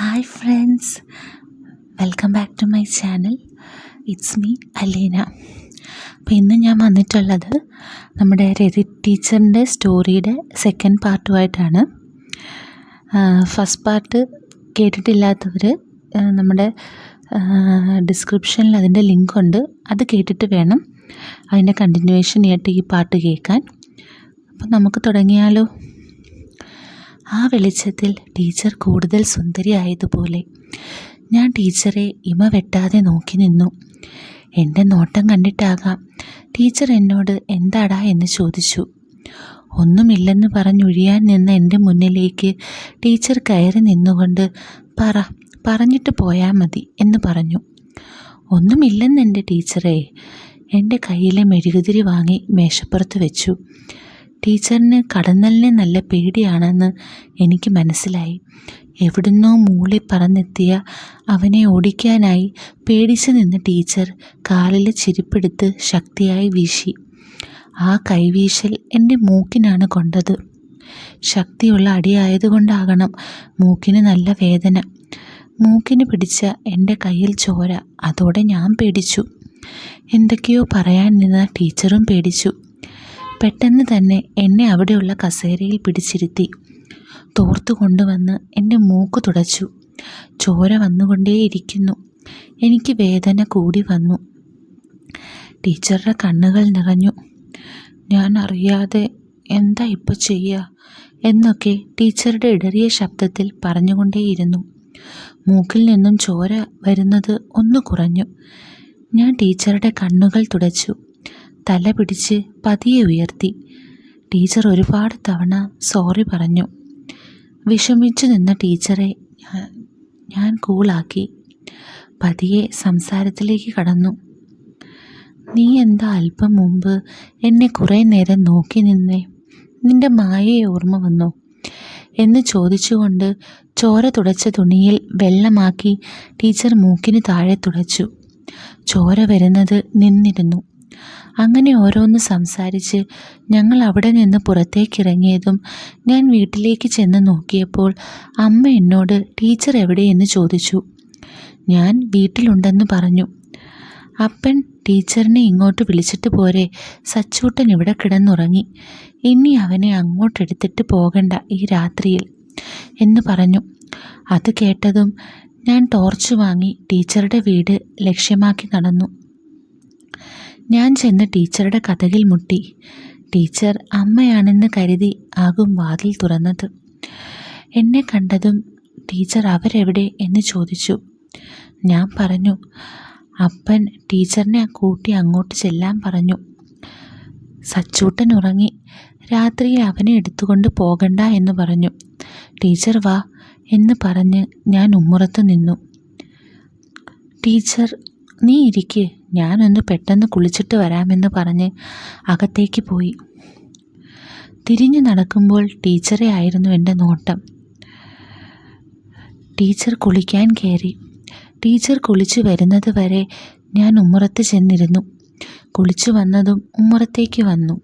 Hi friends, welcome back to my channel. It's me Aleena. അപ്പോൾ ഇന്ന് ഞാൻ വന്നിട്ടുള്ളത് നമ്മുടെ രതി ടീച്ചറിൻ്റെ സ്റ്റോറിയുടെ സെക്കൻഡ് പാർട്ടുമായിട്ടാണ്. ഫസ്റ്റ് പാർട്ട് കേട്ടിട്ടില്ലാത്തവർ നമ്മുടെ ഡിസ്ക്രിപ്ഷനിൽ അതിൻ്റെ ലിങ്ക് ഉണ്ട്, അത് കേട്ടിട്ട് വേണം അതിൻ്റെ കണ്ടിന്യൂവേഷൻ ആയിട്ട് ഈ പാട്ട് കേൾക്കാൻ. അപ്പോൾ നമുക്ക് തുടങ്ങിയാലോ. ആ വെളിച്ചത്തിൽ ടീച്ചർ കൂടുതൽ സുന്ദരിയായതുപോലെ ഞാൻ ടീച്ചറെ ഇമ വെട്ടാതെ നോക്കി നിന്നു. എൻ്റെ നോട്ടം കണ്ടിട്ടാകാം ടീച്ചർ എന്നോട് എന്താടാ എന്ന് ചോദിച്ചു. ഒന്നുമില്ലെന്ന് പറഞ്ഞൊഴിയാൻ നിന്ന എൻ്റെ മുന്നിലേക്ക് ടീച്ചർ കയറി നിന്നുകൊണ്ട് പറഞ്ഞിട്ട് പോയാൽ മതി എന്ന് പറഞ്ഞു. ഒന്നുമില്ലെന്നെൻ്റെ ടീച്ചറെ. എൻ്റെ കയ്യിലെ മെഴുകുതിരി വാങ്ങി മേശപ്പുറത്ത് വെച്ചു. ടീച്ചറിന് കടന്നലിനെ നല്ല പേടിയാണെന്ന് എനിക്ക് മനസ്സിലായി. എവിടുന്നോ മൂളി പറന്നെത്തിയ അവനെ ഓടിക്കാനായി പേടിച്ചു നിന്ന ടീച്ചർ കാലിലെ ചെരുപ്പെടുത്ത് ശക്തിയായി വീശി. ആ കൈവീശൽ എൻ്റെ മൂക്കിനാണ് കൊണ്ടത്. ശക്തിയുള്ള അടിയായതുകൊണ്ടാകണം മൂക്കിന് നല്ല വേദന. മൂക്കിന് പിടിച്ച എൻ്റെ കയ്യിൽ ചോര. അതോടെ ഞാൻ പേടിച്ചു. എന്തൊക്കെയോ പറയാൻ നിന്ന ടീച്ചറും പേടിച്ചു. പെട്ടെന്ന് തന്നെ എന്നെ അവിടെയുള്ള കസേരയിൽ പിടിച്ചിരുത്തി തോർത്തു കൊണ്ടുവന്ന് എൻ്റെ മൂക്ക് തുടച്ചു. ചോര വന്നുകൊണ്ടേയിരിക്കുന്നു. എനിക്ക് വേദന കൂടി വന്നു. ടീച്ചറുടെ കണ്ണുകൾ നിറഞ്ഞു. ഞാൻ അറിയാതെ എന്താ ഇപ്പോൾ ചെയ്യുക എന്നൊക്കെ ടീച്ചറുടെ ഇടറിയ ശബ്ദത്തിൽ പറഞ്ഞുകൊണ്ടേയിരുന്നു. മൂക്കിൽ നിന്നും ചോര വരുന്നത് ഒന്ന് കുറഞ്ഞു. ഞാൻ ടീച്ചറുടെ കണ്ണുകൾ തുടച്ചു. തല പിടിച്ച് പതിയെ ഉയർത്തി. ടീച്ചർ ഒരുപാട് തവണ സോറി പറഞ്ഞു. വിഷമിച്ചു നിന്ന ടീച്ചറെ ഞാൻ കൂളാക്കി. പതിയെ സംസാരത്തിലേക്ക് കടന്നു. നീ എന്താ അല്പം മുമ്പ് എന്നെ കുറേ നേരം നോക്കി നിന്നേ? നിന്റെ മായയെ ഓർമ്മ വന്നോ എന്ന് ചോദിച്ചുകൊണ്ട് ചോര തുടച്ച തുണിയിൽ വെള്ളമാക്കി ടീച്ചർ മൂക്കിന് താഴെ തുടച്ചു. ചോര വരുന്നത് നിന്നിരുന്നു. അങ്ങനെ ഓരോന്ന് സംസാരിച്ച് ഞങ്ങൾ അവിടെ നിന്ന് പുറത്തേക്കിറങ്ങിയതും ഞാൻ വീട്ടിലേക്ക് ചെന്ന് നോക്കിയപ്പോൾ അമ്മ എന്നോട് ടീച്ചർ എവിടെയെന്ന് ചോദിച്ചു. ഞാൻ വീട്ടിലുണ്ടെന്ന് പറഞ്ഞു. അപ്പൻ ടീച്ചറിനെ ഇങ്ങോട്ട് വിളിച്ചിട്ട് പോരെ, സച്ചൂട്ടൻ ഇവിടെ കിടന്നുറങ്ങി, ഇനി അവനെ അങ്ങോട്ടെടുത്തിട്ട് പോകണ്ട ഈ രാത്രിയിൽ എന്ന് പറഞ്ഞു. അത് കേട്ടതും ഞാൻ ടോർച്ച് വാങ്ങി ടീച്ചറുടെ വീട് ലക്ഷ്യമാക്കി നടന്നു. ഞാൻ ചെന്ന് ടീച്ചറുടെ കതകിൽ മുട്ടി. ടീച്ചർ അമ്മയാണെന്ന് കരുതി ആകും വാതിൽ തുറന്നത്. എന്നെ കണ്ടതും ടീച്ചർ അവരെവിടെ എന്ന് ചോദിച്ചു. ഞാൻ പറഞ്ഞു. അപ്പൻ ടീച്ചറിനെ കൂട്ടി അങ്ങോട്ട് ചെല്ലാൻ പറഞ്ഞു. സച്ചൂട്ടൻ ഉറങ്ങി, രാത്രിയിൽ അവനെ എടുത്തുകൊണ്ട് പോകണ്ട എന്ന് പറഞ്ഞു. ടീച്ചർ വാ എന്ന് പറഞ്ഞ് ഞാൻ ഉമ്മറത്ത് നിന്നു. ടീച്ചർ നീ ഇരിക്ക്, ഞാനൊന്ന് പെട്ടെന്ന് കുളിച്ചിട്ട് വരാമെന്ന് പറഞ്ഞ് അകത്തേക്ക് പോയി. തിരിഞ്ഞു നടക്കുമ്പോൾ ടീച്ചറെ ആയിരുന്നു എൻ്റെ നോട്ടം. ടീച്ചർ കുളിക്കാൻ കയറി. ടീച്ചർ കുളിച്ചു വരുന്നത് വരെ ഞാൻ ഉമ്മറത്ത് ചെന്നിരുന്നു. കുളിച്ചു വന്നതും ഉമ്മറത്തേക്ക് വന്നു.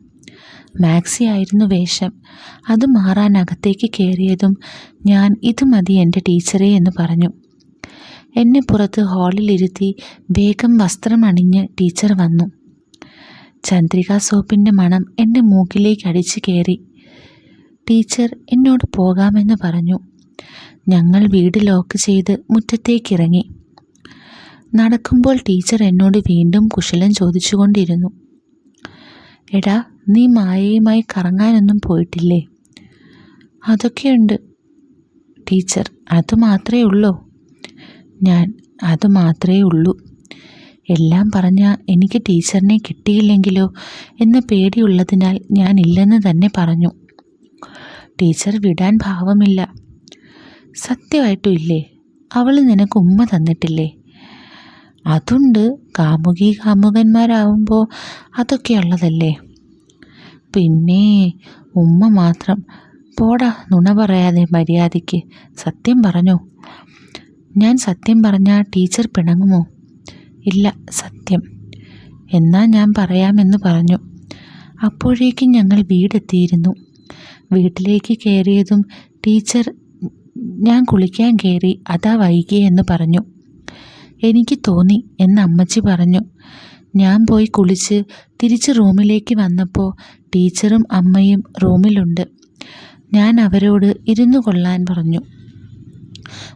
മാക്സി ആയിരുന്നു വേഷം. അത് മാറാൻ അകത്തേക്ക് കയറിയതും ഞാൻ ഇത് മതി എൻ്റെ ടീച്ചറെ എന്ന് പറഞ്ഞു. എന്നെ പുറത്ത് ഹാളിലിരുത്തി വേഗം വസ്ത്രം അണിഞ്ഞ് ടീച്ചർ വന്നു. ചന്ദ്രിക സോപ്പിൻ്റെ മണം എൻ്റെ മൂക്കിലേക്ക് അടിച്ചു കയറി. ടീച്ചർ എന്നോട് പോകാമെന്ന് പറഞ്ഞു. ഞങ്ങൾ വീട് ലോക്ക് ചെയ്ത് മുറ്റത്തേക്കിറങ്ങി. നടക്കുമ്പോൾ ടീച്ചർ എന്നോട് വീണ്ടും കുശലം ചോദിച്ചുകൊണ്ടിരുന്നു. എടാ, നീ മായയുമായി കറങ്ങാനൊന്നും പോയിട്ടില്ലേ? അതൊക്കെയുണ്ട് ടീച്ചർ. അതുമാത്രമേ ഉള്ളൂ? ഞാൻ അത് മാത്രമേ ഉള്ളൂ. എല്ലാം പറഞ്ഞാൽ എനിക്ക് ടീച്ചറിനെ കിട്ടിയില്ലെങ്കിലോ എന്ന പേടിയുള്ളതിനാൽ ഞാൻ ഇല്ലെന്ന് തന്നെ പറഞ്ഞു. ടീച്ചർ വിടാൻ ഭാവമില്ല. സത്യമായിട്ടും ഇല്ലേ? അവൾ നിനക്ക് ഉമ്മ തന്നിട്ടില്ലേ? അതുണ്ട്. കാമുകന്മാരാവുമ്പോൾ അതൊക്കെ ഉള്ളതല്ലേ. പിന്നെ ഉമ്മ മാത്രം. പോടാ, നുണ പറയാതെ മര്യാദയ്ക്ക് സത്യം പറഞ്ഞോ. ഞാൻ സത്യം പറഞ്ഞാൽ ടീച്ചർ പിണങ്ങുമോ? ഇല്ല, സത്യം. എന്നാൽ ഞാൻ പറയാമെന്ന് പറഞ്ഞു. അപ്പോഴേക്കും ഞങ്ങൾ വീടെത്തിയിരുന്നു. വീട്ടിലേക്ക് കയറിയതും ടീച്ചർ ഞാൻ കുളിക്കാൻ കയറി, അതാ വൈകിയെന്ന് പറഞ്ഞു. എനിക്ക് തോന്നി എന്ന് അമ്മച്ചി പറഞ്ഞു. ഞാൻ പോയി കുളിച്ച് തിരിച്ച് റൂമിലേക്ക് വന്നപ്പോൾ ടീച്ചറും അമ്മയും റൂമിലുണ്ട്. ഞാൻ അവരോട് ഇരുന്നു കൊള്ളാൻ പറഞ്ഞു.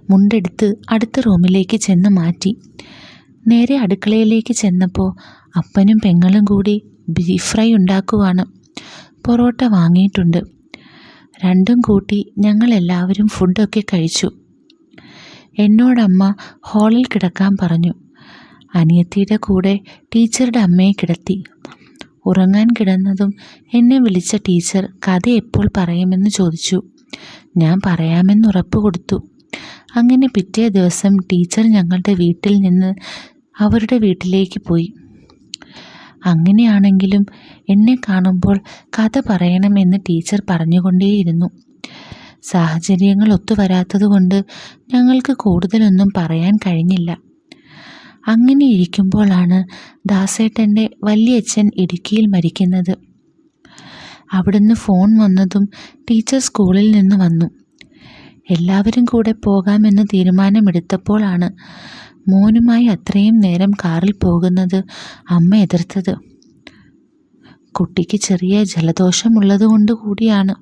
മുണ്ടെടുത്ത് അടുത്ത റൂമിലേക്ക് ചെന്ന് മാറ്റി. നേരെ അടുക്കളയിലേക്ക് ചെന്നപ്പോൾ അപ്പനും പെങ്ങളും കൂടി ബീഫ് ഫ്രൈ ഉണ്ടാക്കുവാണ്. പൊറോട്ട വാങ്ങിയിട്ടുണ്ട്. രണ്ടും കൂട്ടി ഞങ്ങളെല്ലാവരും ഫുഡൊക്കെ കഴിച്ചു. എന്നോടമ്മ ഹാളിൽ കിടക്കാൻ പറഞ്ഞു. അനിയത്തിയുടെ കൂടെ ടീച്ചറുടെ അമ്മയെ കിടത്തി. ഉറങ്ങാൻ കിടന്നതും എന്നെ വിളിച്ച ടീച്ചർ കഥ എപ്പോൾ പറയുമെന്ന് ചോദിച്ചു. ഞാൻ പറയാമെന്ന് ഉറപ്പ് കൊടുത്തു. അങ്ങനെ പിറ്റേ ദിവസം ടീച്ചർ ഞങ്ങളുടെ വീട്ടിൽ നിന്ന് അവരുടെ വീട്ടിലേക്ക് പോയി. അങ്ങനെയാണെങ്കിലും എന്നെ കാണുമ്പോൾ കഥ പറയണമെന്ന് ടീച്ചർ പറഞ്ഞുകൊണ്ടേയിരുന്നു. സാഹചര്യങ്ങൾ ഒത്തുവരാത്തതുകൊണ്ട് ഞങ്ങൾക്ക് കൂടുതലൊന്നും പറയാൻ കഴിഞ്ഞില്ല. അങ്ങനെ ഇരിക്കുമ്പോഴാണ് ദാസേട്ടൻ്റെ വല്യച്ഛൻ ഇടുക്കിയിൽ മരിക്കുന്നത്. അവിടുന്ന് ഫോൺ വന്നതും ടീച്ചർ സ്കൂളിൽ നിന്ന് വന്നു. എല്ലാവരും കൂടെ പോകാമെന്ന് തീരുമാനമെടുത്തപ്പോഴാണ് മോനുമായി അത്രയും നേരം കാറിൽ പോകുന്നത് അമ്മ എതിർത്തത്. കുട്ടിക്ക് ചെറിയ ജലദോഷമുള്ളതുകൊണ്ട് കൂടിയാണ്.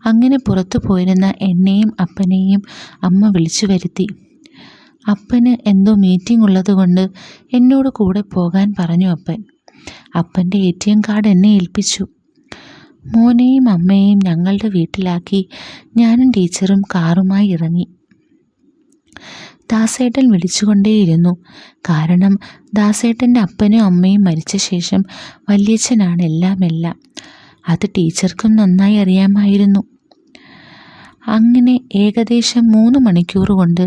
അങ്ങനെ പുറത്തു പോയിരുന്ന എന്നെയും അപ്പനെയും അമ്മ വിളിച്ചു വരുത്തി. അപ്പന് എന്തോ മീറ്റിംഗ് ഉള്ളതുകൊണ്ട് എന്നോട് കൂടെ പോകാൻ പറഞ്ഞു അപ്പൻ. അപ്പൻ്റെ ATM കാർഡ് എന്നെ ഏൽപ്പിച്ചു. മോനെയും അമ്മയെയും ഞങ്ങളുടെ വീട്ടിലാക്കി ഞാനും ടീച്ചറും കാറുമായി ഇറങ്ങി. ദാസേട്ടൻ വിളിച്ചുകൊണ്ടേയിരുന്നു. കാരണം ദാസേട്ടൻ്റെ അപ്പനും അമ്മയും മരിച്ച ശേഷം വല്യച്ഛനാണ് എല്ലാം. അത് ടീച്ചർക്കും നന്നായി അറിയാമായിരുന്നു. അങ്ങനെ ഏകദേശം 3 മണിക്കൂർ കൊണ്ട്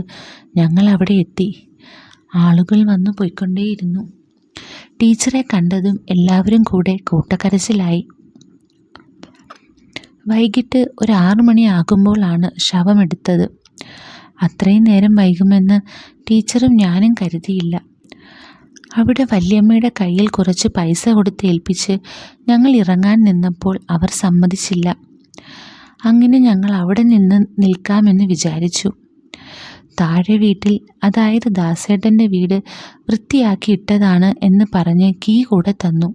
ഞങ്ങൾ അവിടെ എത്തി. ആളുകൾ വന്നു പോയിക്കൊണ്ടേയിരുന്നു. ടീച്ചറെ കണ്ടതും എല്ലാവരും കൂടെ കൂട്ടക്കരച്ചിലായി. വൈകിട്ട് ഒരു 6 മണിയാകുമ്പോഴാണ് ശവമെടുത്തത്. അത്രയും നേരം വൈകുമെന്ന് ടീച്ചറും ഞാനും കരുതിയില്ല. അവിടെ വല്യമ്മയുടെ കയ്യിൽ കുറച്ച് പൈസ കൊടുത്ത് ഏൽപ്പിച്ച് ഞങ്ങൾ ഇറങ്ങാൻ നിന്നപ്പോൾ അവർ സമ്മതിച്ചില്ല. അങ്ങനെ ഞങ്ങൾ അവിടെ നിന്ന് നിൽക്കാമെന്ന് വിചാരിച്ചു. താഴെ വീട്ടിൽ, അതായത് ദാസേട്ടൻ്റെ വീട് വൃത്തിയാക്കി ഇട്ടതാണ് എന്ന് പറഞ്ഞ് കീ കൂടെ തന്നു.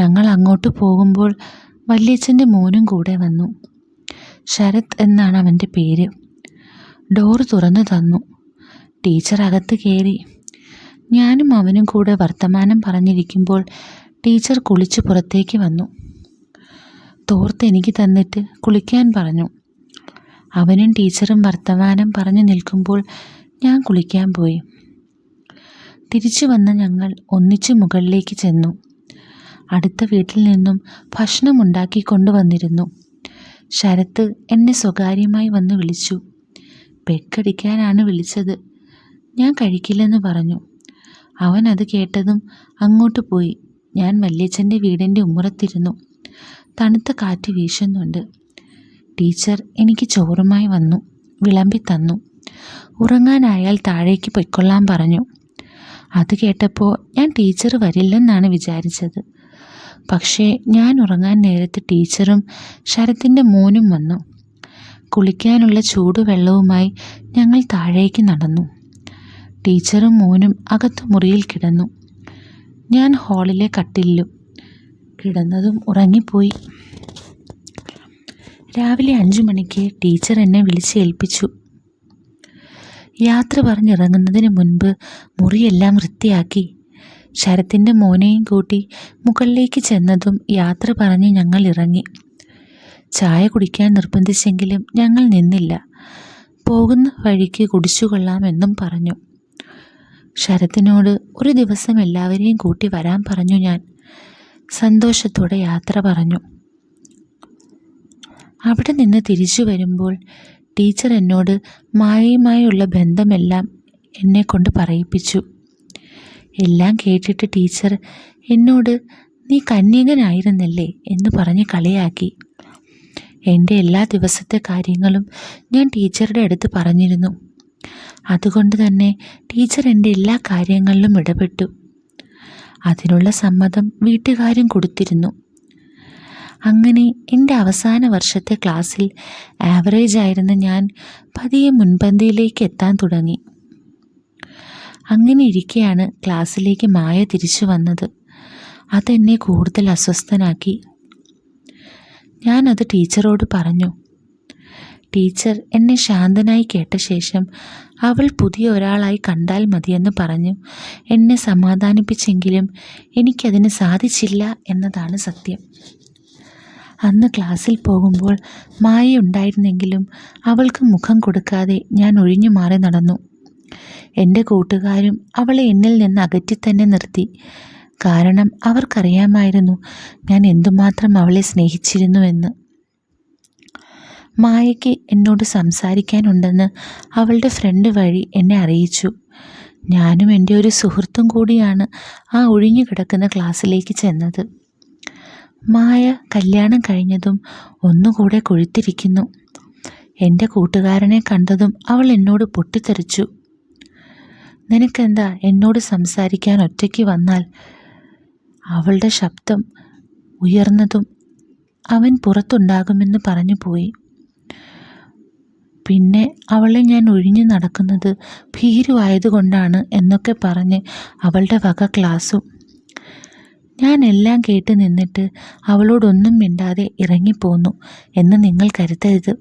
ഞങ്ങൾ അങ്ങോട്ട് പോകുമ്പോൾ വല്യച്ഛൻ്റെ മോനും കൂടെ വന്നു. ശരത് എന്നാണ് അവൻ്റെ പേര്. ഡോർ തുറന്നു തന്നു. ടീച്ചർ അകത്ത് കയറി. ഞാനും അവനും കൂടെ വർത്തമാനം പറഞ്ഞിരിക്കുമ്പോൾ ടീച്ചർ കുളിച്ച് പുറത്തേക്ക് വന്നു. തോർത്ത് എനിക്ക് തന്നിട്ട് കുളിക്കാൻ പറഞ്ഞു. അവനും ടീച്ചറും വർത്തമാനം പറഞ്ഞു നിൽക്കുമ്പോൾ ഞാൻ കുളിക്കാൻ പോയി. തിരിച്ചു വന്ന ഞങ്ങൾ ഒന്നിച്ച് മുകളിലേക്ക് ചെന്നു. അടുത്ത വീട്ടിൽ നിന്നും ഭക്ഷണം ഉണ്ടാക്കി കൊണ്ടുവന്നിരുന്നു. ശരത്ത് എന്നെ സ്വകാര്യമായി വന്ന് വിളിച്ചു. പെക്കടിക്കാനാണ് വിളിച്ചത്. ഞാൻ കഴിക്കില്ലെന്ന് പറഞ്ഞു. അവൻ അത് കേട്ടതും അങ്ങോട്ട് പോയി. ഞാൻ വല്യച്ഛൻ്റെ വീടിൻ്റെ ഉമ്മറത്തിരുന്നു. തണുത്ത കാറ്റ് വീശുന്നുണ്ട്. ടീച്ചർ എനിക്ക് ചോറുമായി വന്നു. വിളമ്പി തന്നു. ഉറങ്ങാനായാൽ താഴേക്ക് പൊയ്ക്കൊള്ളാൻ പറഞ്ഞു. അത് കേട്ടപ്പോൾ ഞാൻ ടീച്ചർ വരില്ലെന്നാണ് വിചാരിച്ചത്. പക്ഷേ ഞാൻ ഉറങ്ങാൻ നേരത്ത് ടീച്ചറും ശരത്തിൻ്റെ മോനും വന്നു. കുളിക്കാനുള്ള ചൂടുവെള്ളവുമായി ഞങ്ങൾ താഴേക്ക് നടന്നു. ടീച്ചറും മോനും അകത്ത് മുറിയിൽ കിടന്നു. ഞാൻ ഹാളിലെ കട്ടിലിലും കിടന്നതും ഉറങ്ങിപ്പോയി. രാവിലെ 5 മണിക്ക് ടീച്ചർ എന്നെ വിളിച്ചേൽപ്പിച്ചു. യാത്ര പറഞ്ഞിറങ്ങുന്നതിന് മുൻപ് മുറിയെല്ലാം വൃത്തിയാക്കി. ശരത്തിൻ്റെ മോനെയും കൂട്ടി മുകളിലേക്ക് ചെന്നതും യാത്ര പറഞ്ഞ് ഞങ്ങൾ ഇറങ്ങി. ചായ കുടിക്കാൻ നിർബന്ധിച്ചെങ്കിലും ഞങ്ങൾ നിന്നില്ല. പോകുന്ന വഴിക്ക് കുടിച്ചുകൊള്ളാമെന്നും പറഞ്ഞു. ശരത്തിനോട് ഒരു ദിവസം എല്ലാവരെയും കൂട്ടി വരാൻ പറഞ്ഞു. ഞാൻ സന്തോഷത്തോടെ യാത്ര പറഞ്ഞു. അവിടെ നിന്ന് തിരിച്ചു വരുമ്പോൾ ടീച്ചർ എന്നോട് മായയുമായുള്ള ബന്ധമെല്ലാം എന്നെക്കൊണ്ട് പറയിപ്പിച്ചു. എല്ലാം കേട്ടിട്ട് ടീച്ചർ എന്നോട് നീ കന്യകനായിരുന്നല്ലേ എന്ന് പറഞ്ഞ് കളിയാക്കി. എൻ്റെ എല്ലാ ദിവസത്തെ കാര്യങ്ങളും ഞാൻ ടീച്ചറുടെ അടുത്ത് പറഞ്ഞിരുന്നു. അതുകൊണ്ട് തന്നെ ടീച്ചർ എൻ്റെ എല്ലാ കാര്യങ്ങളിലും ഇടപെട്ടു. അതിനുള്ള സമ്മതം വീട്ടുകാരും കൊടുത്തിരുന്നു. അങ്ങനെ എൻ്റെ അവസാന വർഷത്തെ ക്ലാസ്സിൽ ആവറേജ് ആയിരുന്ന ഞാൻ പതിയെ മുൻപന്തിയിലേക്ക് എത്താൻ തുടങ്ങി. അങ്ങനെ ഇരിക്കെയാണ് ക്ലാസ്സിലേക്ക് മായ തിരിച്ചു വന്നത്. അതെന്നെ കൂടുതൽ അസ്വസ്ഥനാക്കി. ഞാനത് ടീച്ചറോട് പറഞ്ഞു. ടീച്ചർ എന്നെ ശാന്തനായി കേട്ട ശേഷം അവൾ പുതിയ ഒരാളായി കണ്ടാൽ മതിയെന്ന് പറഞ്ഞു എന്നെ സമാധാനിപ്പിച്ചെങ്കിലും എനിക്കതിന് സാധിച്ചില്ല എന്നതാണ് സത്യം. അന്ന് ക്ലാസ്സിൽ പോകുമ്പോൾ മായ ഉണ്ടായിരുന്നെങ്കിലും അവൾക്ക് മുഖം കൊടുക്കാതെ ഞാൻ ഒഴിഞ്ഞു മാറി നടന്നു. എൻ്റെ കൂട്ടുകാരും അവളെ എന്നിൽ നിന്ന് അകറ്റി നിർത്തി. കാരണം അവർക്കറിയാമായിരുന്നു ഞാൻ എന്തുമാത്രം അവളെ സ്നേഹിച്ചിരുന്നുവെന്ന്. മായയ്ക്ക് എന്നോട് സംസാരിക്കാനുണ്ടെന്ന് അവളുടെ ഫ്രണ്ട് വഴി എന്നെ അറിയിച്ചു. ഞാനും എൻ്റെ ഒരു സുഹൃത്തും കൂടിയാണ് ആ ഒഴിഞ്ഞു കിടക്കുന്ന ക്ലാസ്സിലേക്ക് ചെന്നത്. മായ കല്യാണം കഴിഞ്ഞതും ഒന്നുകൂടെ കൊഴുത്തിരിക്കുന്നു. എൻ്റെ കൂട്ടുകാരനെ കണ്ടതും അവൾ എന്നോട് പൊട്ടിത്തെറിച്ചു. നിനക്കെന്താ എന്നോട് സംസാരിക്കാൻ ഒറ്റയ്ക്ക് വന്നാൽ? അവളുടെ ശബ്ദം ഉയർന്നതും അവൻ പുറത്തുണ്ടാകുമെന്ന് പറഞ്ഞു പോയി. പിന്നെ അവളെ ഞാൻ ഒഴിഞ്ഞു നടക്കുന്നത് ഭീരുവായതുകൊണ്ടാണ് എന്നൊക്കെ പറഞ്ഞ് അവളുടെ വക ക്ലാസ്സും. ഞാൻ എല്ലാം കേട്ട് നിന്നിട്ട് അവളോടൊന്നും മിണ്ടാതെ ഇറങ്ങിപ്പോന്നു എന്ന് നിങ്ങൾ കരുതരുത്.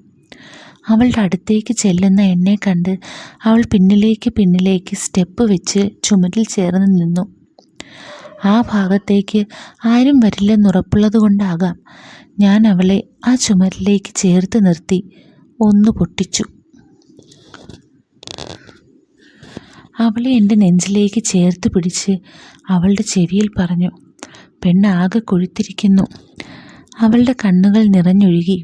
അവളുടെ അടുത്തേക്ക് ചെല്ലുന്ന എന്നെ കണ്ട് അവൾ പിന്നിലേക്ക് സ്റ്റെപ്പ് വെച്ച് ചുമരിൽ ചേർന്ന് നിന്നു. ആ ഭാഗത്തേക്ക് ആരും വരില്ലെന്നുറപ്പുള്ളത് കൊണ്ടാകാം ഞാൻ അവളെ ആ ചുമരിലേക്ക് ചേർത്ത് നിർത്തി ഒന്ന് പൊട്ടിച്ചു. അവളെ എൻ്റെ നെഞ്ചിലേക്ക് ചേർത്ത് പിടിച്ച് അവളുടെ ചെവിയിൽ പറഞ്ഞു, പെണ്ണാകെ കൊഴുത്തിരിക്കുന്നു. അവളുടെ കണ്ണുകൾ നിറഞ്ഞൊഴുകി.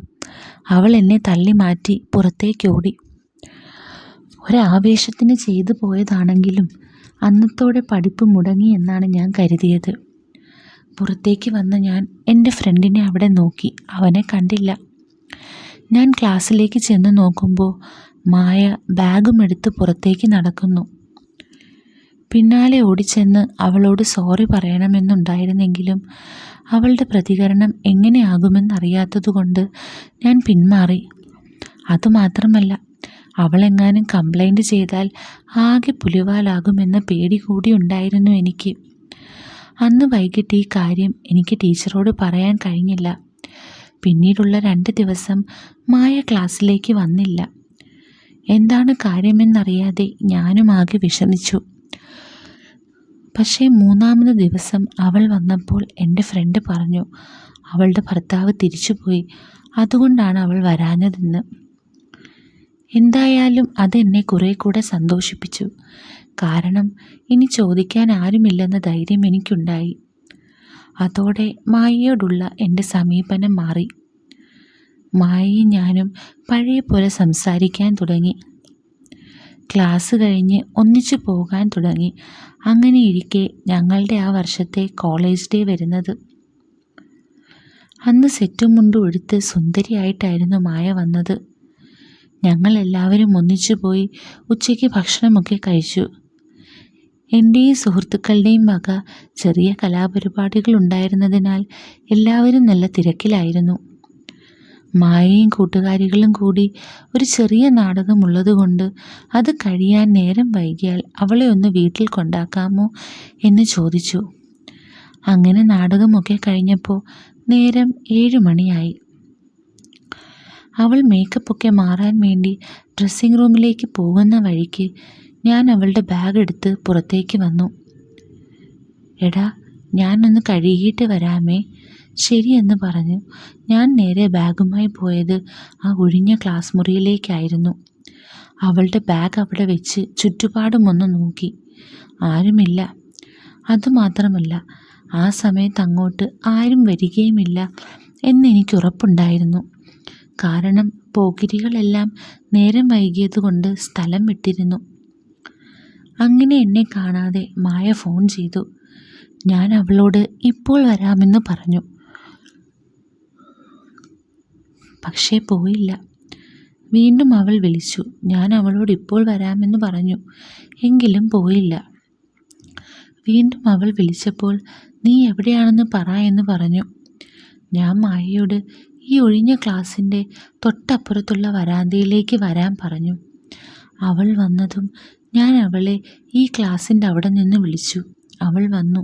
അവൾ എന്നെ തള്ളി മാറ്റി പുറത്തേക്കോടി. ഒരാവേശത്തിന് ചെയ്തു പോയതാണെങ്കിലും അന്നത്തോടെ പഠിപ്പ് മുടങ്ങി എന്നാണ് ഞാൻ കരുതിയത്. പുറത്തേക്ക് വന്ന ഞാൻ എൻ്റെ ഫ്രണ്ടിനെ അവിടെ നോക്കി. അവനെ കണ്ടില്ല. ഞാൻ ക്ലാസ്സിലേക്ക് ചെന്ന് നോക്കുമ്പോൾ മായ ബാഗും എടുത്ത് പുറത്തേക്ക് നടക്കുന്നു. പിന്നാലെ ഓടിച്ചെന്ന് അവളോട് സോറി പറയണമെന്നുണ്ടായിരുന്നെങ്കിലും അവളുടെ പ്രതികരണം എങ്ങനെയാകുമെന്നറിയാത്തതുകൊണ്ട് ഞാൻ പിന്മാറി. അതുമാത്രമല്ല, അവളെങ്ങാനും കംപ്ലൈൻറ്റ് ചെയ്താൽ ആകെ പുലിവാലാകുമെന്ന പേടി കൂടി ഉണ്ടായിരുന്നു എനിക്ക്. അന്ന് വൈകിട്ട് ഈ കാര്യം എനിക്ക് ടീച്ചറോട് പറയാൻ കഴിഞ്ഞില്ല. പിന്നീടുള്ള 2 ദിവസം മായ ക്ലാസ്സിലേക്ക് വന്നില്ല. എന്താണ് കാര്യമെന്നറിയാതെ ഞാനും ആകെ വിഷമിച്ചു. പക്ഷേ 3-ാമത് ദിവസം അവൾ വന്നപ്പോൾ എൻ്റെ ഫ്രണ്ട് പറഞ്ഞു അവളുടെ ഭർത്താവ് തിരിച്ചുപോയി, അതുകൊണ്ടാണ് അവൾ വരാഞ്ഞതെന്ന്. എന്തായാലും അതെന്നെ കുറെ കൂടെ സന്തോഷിപ്പിച്ചു. കാരണം ഇനി ചോദിക്കാൻ ആരുമില്ലെന്ന ധൈര്യം എനിക്കുണ്ടായി. അതോടെ മായയോടുള്ള എൻ്റെ സമീപനം മാറി. മായയും ഞാനും പഴയ പോലെ സംസാരിക്കാൻ തുടങ്ങി. ക്ലാസ് കഴിഞ്ഞ് ഒന്നിച്ചു പോകാൻ തുടങ്ങി. അങ്ങനെ ഇരിക്കെ ഞങ്ങളുടെ ആ വർഷത്തെ കോളേജ് ഡേ വരുന്നത്. അന്ന് സെറ്റും മുണ്ടും എടുത്ത് സുന്ദരിയായിട്ടായിരുന്നു മായ വന്നത്. ഞങ്ങളെല്ലാവരും ഒന്നിച്ചു പോയി ഉച്ചയ്ക്ക് ഭക്ഷണമൊക്കെ കഴിച്ചു. എൻ്റെയും സുഹൃത്തുക്കളുടെയും വക ചെറിയ കലാപരിപാടികൾ ഉണ്ടായിരുന്നതിനാൽ എല്ലാവരും നല്ല തിരക്കിലായിരുന്നു. മായയും കൂട്ടുകാരികളും കൂടി ഒരു ചെറിയ നാടകമുള്ളതുകൊണ്ട് അത് കഴിയാൻ നേരം വൈകിയാൽ അവളെ ഒന്ന് വീട്ടിൽ കൊണ്ടാക്കാമോ എന്ന് ചോദിച്ചു. അങ്ങനെ നാടകമൊക്കെ കഴിഞ്ഞപ്പോൾ നേരം 7 മണിയായി. അവൾ മേക്കപ്പൊക്കെ മാറാൻ വേണ്ടി ഡ്രസ്സിംഗ് റൂമിലേക്ക് പോകുന്ന വഴിക്ക് ഞാൻ അവളുടെ ബാഗ് എടുത്ത് പുറത്തേക്ക് വന്നു. എടാ, ഞാനൊന്ന് കഴുകിയിട്ട് വരാമേ. ശരിയെന്ന് പറഞ്ഞു ഞാൻ നേരെ ബാഗുമായി പോയത് ആ ഒഴിഞ്ഞ ക്ലാസ് മുറിയിലേക്കായിരുന്നു. അവളുടെ ബാഗ് അവിടെ വെച്ച് ചുറ്റുപാടും ഒന്ന് നോക്കി. ആരുമില്ല. അതുമാത്രമല്ല, ആ സമയത്ത് അങ്ങോട്ട് ആരും വരികയുമില്ല എന്നെനിക്ക് ഉറപ്പുണ്ടായിരുന്നു. കാരണം പോക്കിരികളെല്ലാം നേരം വൈകിയതുകൊണ്ട് സ്ഥലം വിട്ടിരുന്നു. അങ്ങനെ എന്നെ കാണാതെ മായ ഫോൺ ചെയ്തു. ഞാൻ അവളോട് ഇപ്പോൾ വരാമെന്ന് പറഞ്ഞു. പക്ഷേ പോയില്ല. വീണ്ടും അവൾ വിളിച്ചു. ഞാൻ അവളോട് ഇപ്പോൾ വരാമെന്ന് പറഞ്ഞു. എങ്കിലും പോയില്ല. വീണ്ടും അവൾ വിളിച്ചപ്പോൾ നീ എവിടെയാണെന്ന് പറ എന്ന് പറഞ്ഞു. ഞാൻ മായയോട് ഈ ഒഴിഞ്ഞ ക്ലാസ്സിൻ്റെ തൊട്ടപ്പുറത്തുള്ള വരാന്തയിലേക്ക് വരാൻ പറഞ്ഞു. അവൾ വന്നതും ഞാൻ അവളെ ഈ ക്ലാസ്സിൻ്റെ അവിടെ നിന്ന് വിളിച്ചു. അവൾ വന്നു.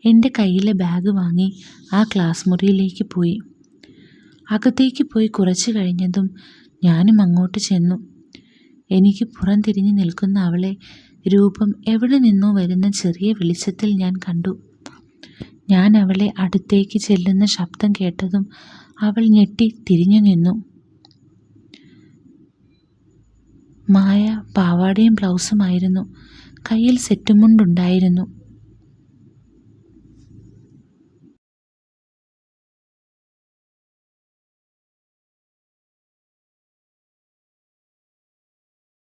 എൻ്റെ കയ്യിലെ ബാഗ് വാങ്ങി ആ ക്ലാസ് മുറിയിലേക്ക് പോയി. അകത്തേക്ക് പോയി കുറച്ച് കഴിഞ്ഞതും ഞാനും അങ്ങോട്ട് ചെന്നു. എനിക്ക് പുറം തിരിഞ്ഞു നിൽക്കുന്ന അവളെ രൂപം എവിടെ നിന്നോ വരുന്ന ചെറിയ വെളിച്ചത്തിൽ ഞാൻ കണ്ടു. ഞാൻ അവളെ അടുത്തേക്ക് ചെല്ലുന്ന ശബ്ദം കേട്ടതും അവൾ ഞെട്ടി തിരിഞ്ഞു നിന്നു. മായ പാവാടയും ബ്ലൗസുമായിരുന്നു. കയ്യിൽ സെറ്റുമുണ്ടുണ്ടായിരുന്നു.